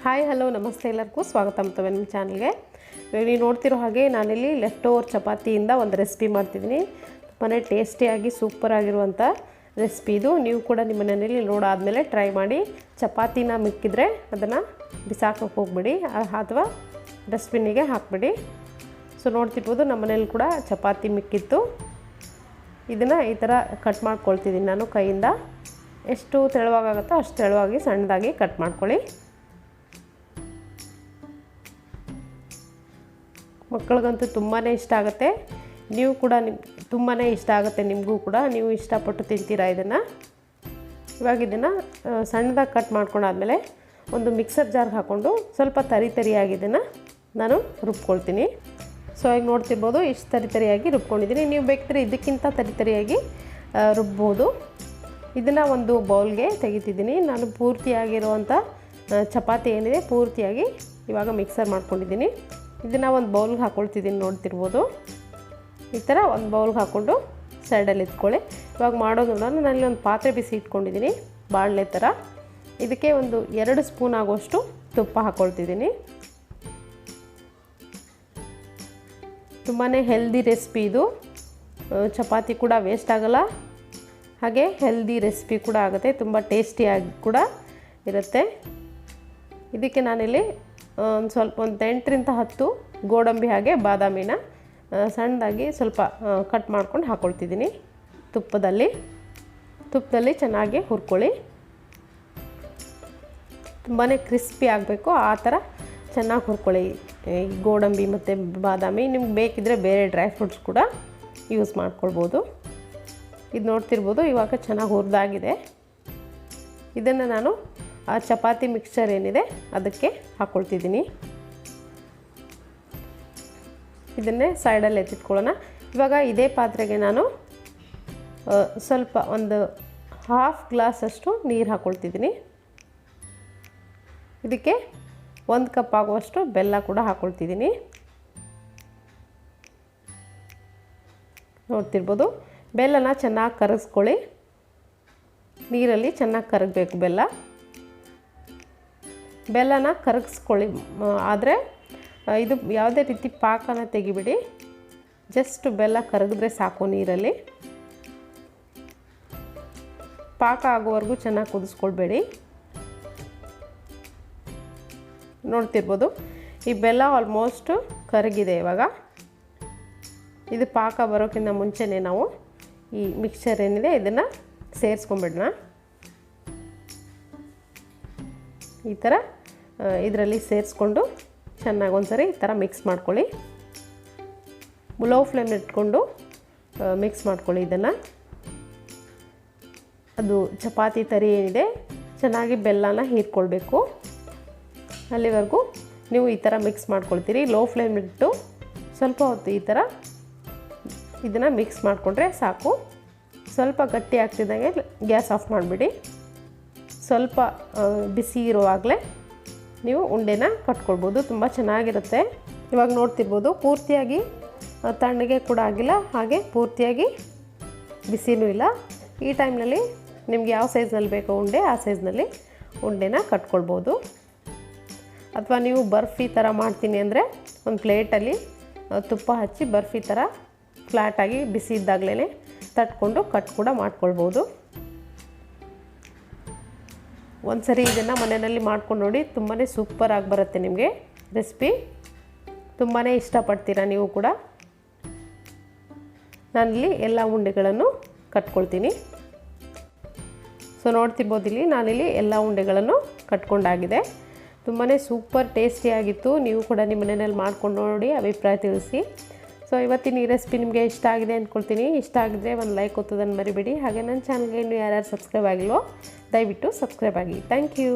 Hi hello ನಮಸ್ತೆ ಎಲ್ಲರಿಗೂ ಸ್ವಾಗತ ಮಾಡ್ತೇವೆ ನಿಮ್ಮ ಚಾನಲ್ಗೆ. ನೀವು ನೋಡ್ತಿರೋ ಹಾಗೆ ನಾನಿಲ್ಲಿ ಲೆಫ್ಟ್ ಓವರ್ ಚಪಾತಿಯಿಂದ ಒಂದು ರೆಸಿಪಿ ಮಾಡ್ತಿದ್ದೀನಿ. ತುಂಬಾ ಟೇಸ್ಟಿಯಾಗಿ ಸೂಪರ್ ಆಗಿರುವಂಥ ರೆಸಿಪಿ ಇದು. ನೀವು ಕೂಡ ನಿಮ್ಮ ಮನೆಯಲ್ಲಿ ನೋಡಾದಮೇಲೆ ಟ್ರೈ ಮಾಡಿ. ಚಪಾತಿನ ಮಿಕ್ಕಿದ್ರೆ ಅದನ್ನು ಬಿಸಾಕೋಕೆ ಹೋಗ್ಬಿಡಿ ಅಥವಾ ಡಸ್ಟ್ಬಿನ್ನಿಗೆ ಹಾಕಿಬಿಡಿ. ಸೊ ನೋಡ್ತಿರ್ಬೋದು ನಮ್ಮ ಮನೇಲಿ ಕೂಡ ಚಪಾತಿ ಮಿಕ್ಕಿತ್ತು. ಇದನ್ನು ಈ ಥರ ಕಟ್ ಮಾಡ್ಕೊಳ್ತಿದ್ದೀನಿ ನಾನು ಕೈಯಿಂದ. ಎಷ್ಟು ತೆಳುವಾಗುತ್ತೋ ಅಷ್ಟು ತೆಳುವಾಗಿ ಸಣ್ಣದಾಗಿ ಕಟ್ ಮಾಡ್ಕೊಳ್ಳಿ. ಮಕ್ಕಳಿಗಂತೂ ತುಂಬಾ ಇಷ್ಟ ಆಗುತ್ತೆ. ನೀವು ಕೂಡ ತುಂಬಾ ಇಷ್ಟ ಆಗುತ್ತೆ ನಿಮಗೂ ಕೂಡ. ನೀವು ಇಷ್ಟಪಟ್ಟು ತಿಂತೀರಾ ಇದನ್ನು. ಇವಾಗ ಇದನ್ನು ಸಣ್ಣದಾಗಿ ಕಟ್ ಮಾಡ್ಕೊಂಡಾದ್ಮೇಲೆ ಒಂದು ಮಿಕ್ಸರ್ ಜಾರ್ಗೆ ಹಾಕ್ಕೊಂಡು ಸ್ವಲ್ಪ ತರಿಯಾಗಿ ಇದನ್ನು ನಾನು ರುಬ್ಕೊಳ್ತೀನಿ. ಸೊ ಈಗ ನೋಡ್ತಿರ್ಬೋದು ಇಷ್ಟು ತರಿಯಾಗಿ ರುಬ್ಕೊಂಡಿದ್ದೀನಿ. ನೀವು ಬೇಕಿದ್ರೆ ಇದಕ್ಕಿಂತ ತರಿಯಾಗಿ ರುಬ್ಬೋದು. ಇದನ್ನು ಒಂದು ಬೌಲ್ಗೆ ತೆಗಿತಿದ್ದೀನಿ. ನಾನು ಪೂರ್ತಿಯಾಗಿರುವಂಥ ಚಪಾತಿ ಏನಿದೆ ಪೂರ್ತಿಯಾಗಿ ಇವಾಗ ಮಿಕ್ಸರ್ ಮಾಡ್ಕೊಂಡಿದ್ದೀನಿ. ಇದನ್ನು ಒಂದು ಬೌಲ್ಗೆ ಹಾಕ್ಕೊಳ್ತಿದ್ದೀನಿ. ನೋಡ್ತಿರ್ಬೋದು ಈ ಥರ ಒಂದು ಬೌಲ್ಗೆ ಹಾಕ್ಕೊಂಡು ಸೈಡಲ್ಲಿ ಇಟ್ಕೊಳ್ಳಿ. ಇವಾಗ ಮಾಡೋದು ನಾನಲ್ಲಿ ಒಂದು ಪಾತ್ರೆ ಬಿಸಿ ಇಟ್ಕೊಂಡಿದ್ದೀನಿ ಬಾಣಲೆ ಥರ. ಇದಕ್ಕೆ ಒಂದು 2 ಸ್ಪೂನ್ ಆಗುವಷ್ಟು ತುಪ್ಪ ಹಾಕ್ಕೊಳ್ತಿದ್ದೀನಿ. ತುಂಬಾ ಹೆಲ್ದಿ ರೆಸಿಪಿ ಇದು. ಚಪಾತಿ ಕೂಡ ವೇಸ್ಟ್ ಆಗೋಲ್ಲ, ಹಾಗೆ ಹೆಲ್ದಿ ರೆಸಿಪಿ ಕೂಡ ಆಗುತ್ತೆ. ತುಂಬ ಟೇಸ್ಟಿಯಾಗಿ ಕೂಡ ಇರುತ್ತೆ. ಇದಕ್ಕೆ ನಾನಿಲ್ಲಿ ಒಂದು 8 ರಿಂದ 10 ಗೋಡಂಬಿ ಹಾಗೆ ಬಾದಾಮಿನ ಸಣ್ಣದಾಗಿ ಸ್ವಲ್ಪ ಕಟ್ ಮಾಡ್ಕೊಂಡು ಹಾಕ್ಕೊಳ್ತಿದ್ದೀನಿ. ತುಪ್ಪದಲ್ಲಿ ಚೆನ್ನಾಗಿ ಹುರ್ಕೊಳ್ಳಿ. ತುಂಬಾ ಕ್ರಿಸ್ಪಿ ಆಗಬೇಕು, ಆ ಥರ ಚೆನ್ನಾಗಿ ಹುರ್ಕೊಳ್ಳಿ ಈ ಗೋಡಂಬಿ ಮತ್ತು ಬಾದಾಮಿ. ನಿಮ್ಗೆ ಬೇಕಿದ್ದರೆ ಬೇರೆ ಡ್ರೈ ಫ್ರೂಟ್ಸ್ ಕೂಡ ಯೂಸ್ ಮಾಡ್ಕೊಳ್ಬೋದು. ಇದು ನೋಡ್ತಿರ್ಬೋದು ಇವಾಗ ಚೆನ್ನಾಗಿ ಹುರಿದಾಗಿದೆ. ಇದನ್ನು ನಾನು ಆ ಚಪಾತಿ ಮಿಕ್ಸ್ಚರ್ ಏನಿದೆ ಅದಕ್ಕೆ ಹಾಕ್ಕೊಳ್ತಿದ್ದೀನಿ. ಇದನ್ನೇ ಸೈಡಲ್ಲಿ ಎತ್ತಿಟ್ಕೊಳ್ಳೋಣ. ಇವಾಗ ಇದೇ ಪಾತ್ರೆಗೆ ನಾನು ಸ್ವಲ್ಪ ಒಂದು 1/2 ಗ್ಲಾಸಷ್ಟು ನೀರು ಹಾಕ್ಕೊಳ್ತಿದ್ದೀನಿ. ಇದಕ್ಕೆ 1 ಕಪ್ ಆಗುವಷ್ಟು ಬೆಲ್ಲ ಕೂಡ ಹಾಕ್ಕೊಳ್ತಿದ್ದೀನಿ. ನೋಡ್ತಿರ್ಬೋದು ಬೆಲ್ಲನ ಚೆನ್ನಾಗಿ ಕರಗಿಸ್ಕೊಳ್ಳಿ. ನೀರಲ್ಲಿ ಚೆನ್ನಾಗಿ ಕರಗಬೇಕು ಬೆಲ್ಲನ ಕರಗಿಸ್ಕೊಳ್ಳಿ. ಆದರೆ ಇದು ಯಾವುದೇ ರೀತಿ ಪಾಕನ ತೆಗಿಬಿಡಿ. ಜಸ್ಟ್ ಬೆಲ್ಲ ಕರಗಿದ್ರೆ ಸಾಕು. ನೀರಲ್ಲಿ ಪಾಕ ಆಗೋವರೆಗೂ ಚೆನ್ನಾಗಿ ಕುದಿಸ್ಕೊಳ್ಬೇಡಿ. ನೋಡ್ತಿರ್ಬೋದು ಈ ಬೆಲ್ಲ ಆಲ್ಮೋಸ್ಟ್ ಕರಗಿದೆ. ಇವಾಗ ಇದು ಪಾಕ ಬರೋಕ್ಕಿಂತ ಮುಂಚೆನೇ ನಾವು ಈ ಮಿಕ್ಸ್ಚರ್ ಏನಿದೆ ಇದನ್ನು ಸೇರಿಸ್ಕೊಂಬಿಡೋಣ. ಈ ಥರ ಇದರಲ್ಲಿ ಸೇರಿಸ್ಕೊಂಡು ಚೆನ್ನಾಗಿ ಒಂದ್ಸರಿ ಈ ಥರ ಮಿಕ್ಸ್ ಮಾಡ್ಕೊಳ್ಳಿ. ಲೋ ಫ್ಲೇಮ್ ಇಟ್ಕೊಂಡು ಮಿಕ್ಸ್ ಮಾಡ್ಕೊಳ್ಳಿ ಇದನ್ನು. ಅದು ಚಪಾತಿ ತರಿ ಏನಿದೆ ಚೆನ್ನಾಗಿ ಬೆಲ್ಲನ ಹೀರ್ಕೊಳ್ಬೇಕು. ಅಲ್ಲಿವರೆಗೂ ನೀವು ಈ ಥರ ಮಿಕ್ಸ್ ಮಾಡ್ಕೊಳ್ತೀರಿ. ಲೋ ಫ್ಲೇಮ್ ಇಟ್ಟು ಸ್ವಲ್ಪ ಹೊತ್ತು ಈ ಥರ ಇದನ್ನು ಮಿಕ್ಸ್ ಮಾಡಿಕೊಂಡ್ರೆ ಸಾಕು. ಸ್ವಲ್ಪ ಗಟ್ಟಿ ಆಗ್ತಿದ್ದಂಗೆ ಗ್ಯಾಸ್ ಆಫ್ ಮಾಡಿಬಿಡಿ. ಸ್ವಲ್ಪ ಬಿಸಿ ಇರುವಾಗಲೇ ನೀವು ಉಂಡೆನ ಕಟ್ಕೊಳ್ಬೋದು. ತುಂಬ ಚೆನ್ನಾಗಿರುತ್ತೆ. ಇವಾಗ ನೋಡ್ತಿರ್ಬೋದು ಪೂರ್ತಿಯಾಗಿ ತಣ್ಣಗೆ ಕೂಡ ಆಗಿಲ್ಲ, ಹಾಗೆ ಪೂರ್ತಿಯಾಗಿ ಬಿಸಿನೂ ಇಲ್ಲ. ಈ ಟೈಮ್ನಲ್ಲಿ ನಿಮ್ಗೆ ಯಾವ ಸೈಜ್ನಲ್ಲಿ ಬೇಕೋ ಉಂಡೆ ಆ ಸೈಜ್ನಲ್ಲಿ ಉಂಡೆನ ಕಟ್ಕೊಳ್ಬೋದು. ಅಥವಾ ನೀವು ಬರ್ಫಿ ಥರ ಮಾಡ್ತೀನಿ ಅಂದರೆ ಒಂದು ಪ್ಲೇಟಲ್ಲಿ ತುಪ್ಪ ಹಚ್ಚಿ ಬರ್ಫಿ ಥರ ಫ್ಲ್ಯಾಟಾಗಿ ಬಿಸಿ ಇದ್ದಾಗಲೇ ತಟ್ಕೊಂಡು ಕಟ್ ಕೂಡ ಮಾಡ್ಕೊಳ್ಬೋದು. ಒಂದು ಸರಿ ಇದನ್ನು ಮನೆಯಲ್ಲಿ ಮಾಡ್ಕೊಂಡು ನೋಡಿ. ತುಂಬಾ ಸೂಪರಾಗಿ ಬರುತ್ತೆ ನಿಮಗೆ ರೆಸಿಪಿ. ತುಂಬಾ ಇಷ್ಟಪಡ್ತೀರಾ ನೀವು ಕೂಡ. ನಾನಿಲ್ಲಿ ಎಲ್ಲ ಉಂಡೆಗಳನ್ನು ಕಟ್ಕೊಳ್ತೀನಿ. ಸೊ ನೋಡ್ತಿರ್ಬೋದು ಇಲ್ಲಿ ನಾನಿಲ್ಲಿ ಎಲ್ಲ ಉಂಡೆಗಳನ್ನು ಕಟ್ಕೊಂಡಾಗಿದೆ. ತುಂಬಾ ಸೂಪರ್ ಟೇಸ್ಟಿಯಾಗಿತ್ತು. ನೀವು ಕೂಡ ನಿಮ್ಮ ಮನೆಯಲ್ಲಿ ಮಾಡ್ಕೊಂಡು ನೋಡಿ ಅಭಿಪ್ರಾಯ ತಿಳಿಸಿ. ಸೊ ಇವತ್ತಿನ ಈ ರೆಸಿಪಿ ನಿಮಗೆ ಇಷ್ಟ ಆಗಿದೆ ಅಂದ್ಕೊಳ್ತೀನಿ. ಇಷ್ಟ ಆಗಿದ್ರೆ ಒಂದು ಲೈಕ್ ಒತ್ತೋದನ್ನು ಮರಿಬೇಡಿ. ಹಾಗೆ ನನ್ನ ಚಾನಲ್ಗೆ ಇನ್ನೂ ಯಾರ್ಯಾರು ಸಬ್ಸ್ಕ್ರೈಬ್ ಆಗಿಲ್ವೋ ದಯವಿಟ್ಟು ಸಬ್ಸ್ಕ್ರೈಬ್ ಆಗಿ. Thank you.